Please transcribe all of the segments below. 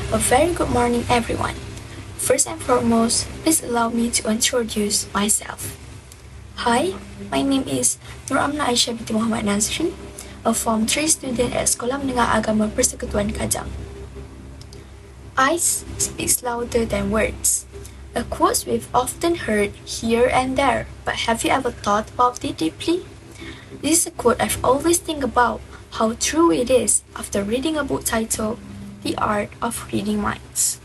A very good morning, everyone. First and foremost, please allow me to introduce myself. Hi, my name is Nur Amna Aisyah binti Muhammad Nazri, a Form 3 student at Sekolah Menengah Agama Persekutuan Kajang. Eyes speaks louder than words. A quote we've often heard here and there, but have you ever thought about it deeply? This is a quote I've always think about how true it is after reading a book titled The Art of Reading Minds.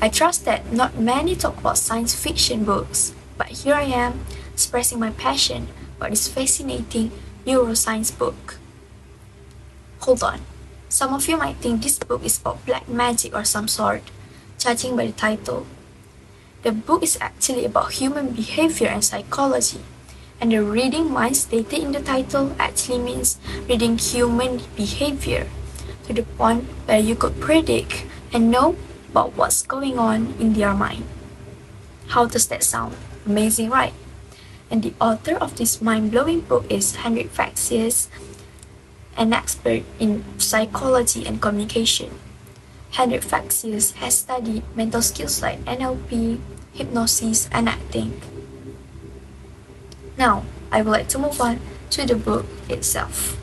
I trust that not many talk about science fiction books, but here I am, expressing my passion about this fascinating neuroscience book. Hold on, some of you might think this book is about black magic or some sort, judging by the title. The book is actually about human behavior and psychology, and the reading minds stated in the title actually means reading human behavior, to the point where you could predict and know about what's going on in their mind. How does that sound? Amazing, right? And the author of this mind-blowing book is Henrik Fexeus, an expert in psychology and communication. Henrik Fexeus has studied mental skills like NLP, hypnosis, and acting. Now, I would like to move on to the book itself.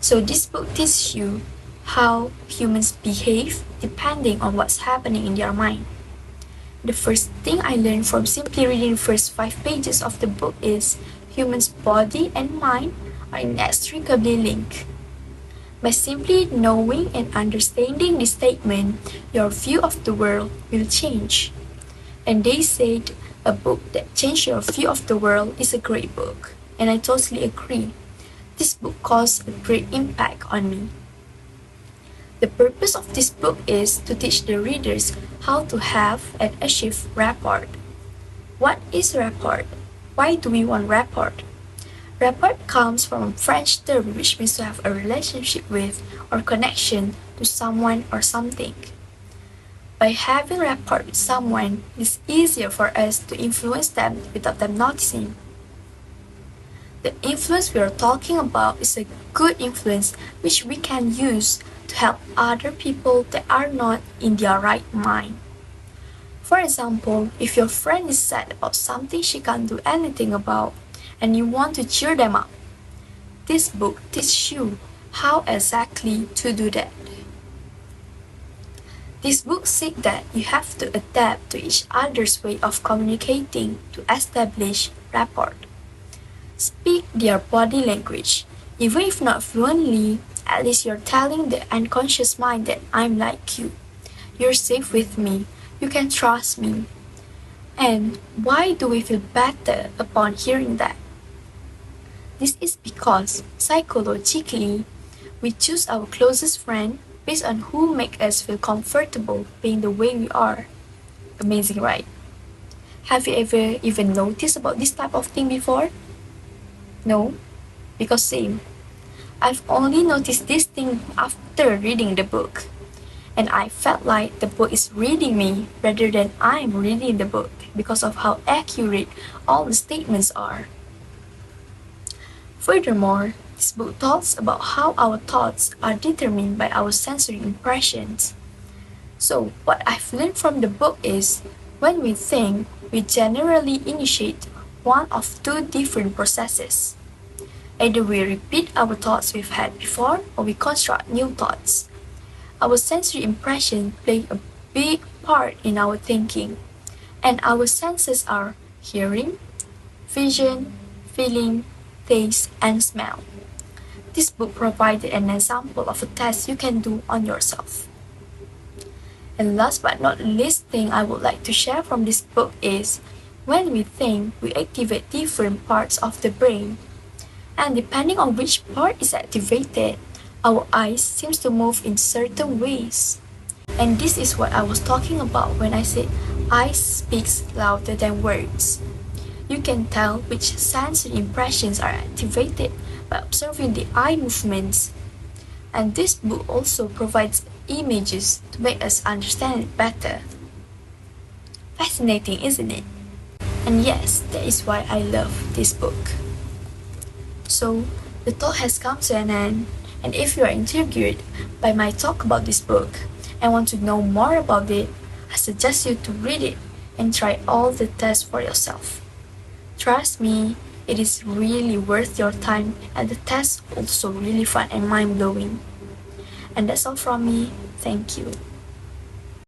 So this book teaches you how humans behave depending on what's happening in their mind. The first thing I learned from simply reading the first 5 pages of the book is humans' body and mind are inextricably linked. By simply knowing and understanding this statement, your view of the world will change. And they said a book that changed your view of the world is a great book, and I totally agree. This book caused a great impact on me. The purpose of this book is to teach the readers how to have and achieve rapport. What is rapport? Why do we want rapport? Rapport comes from a French term which means to have a relationship with or connection to someone or something. By having rapport with someone, it's easier for us to influence them without them noticing. The influence we are talking about is a good influence which we can use to help other people that are not in their right mind. For example, if your friend is sad about something she can't do anything about and you want to cheer them up, this book teaches you how exactly to do that. This book says that you have to adapt to each other's way of communicating to establish rapport. Speak their body language. Even if not fluently, at least you're telling the unconscious mind that I'm like you. You're safe with me. You can trust me. And why do we feel better upon hearing that? This is because psychologically, we choose our closest friend based on who make us feel comfortable being the way we are. Amazing, right? Have you ever even noticed about this type of thing before? No? Because same. I've only noticed this thing after reading the book. And I felt like the book is reading me rather than I'm reading the book because of how accurate all the statements are. Furthermore, this book talks about how our thoughts are determined by our sensory impressions. So, what I've learned from the book is, when we think, we generally initiate one of two different processes. Either we repeat our thoughts we've had before, or we construct new thoughts. Our sensory impressions play a big part in our thinking, and our senses are hearing, vision, feeling, taste, and smell. This book provided an example of a test you can do on yourself. And last but not least thing I would like to share from this book is, when we think, we activate different parts of the brain. And depending on which part is activated, our eyes seems to move in certain ways. And this is what I was talking about when I said eyes speaks louder than words. You can tell which sensory impressions are activated by observing the eye movements. And this book also provides images to make us understand it better. Fascinating, isn't it? And yes, that is why I love this book. So, the talk has come to an end, and if you are intrigued by my talk about this book, and want to know more about it, I suggest you to read it and try all the tests for yourself. Trust me, it is really worth your time, and the tests also really fun and mind-blowing. And that's all from me. Thank you.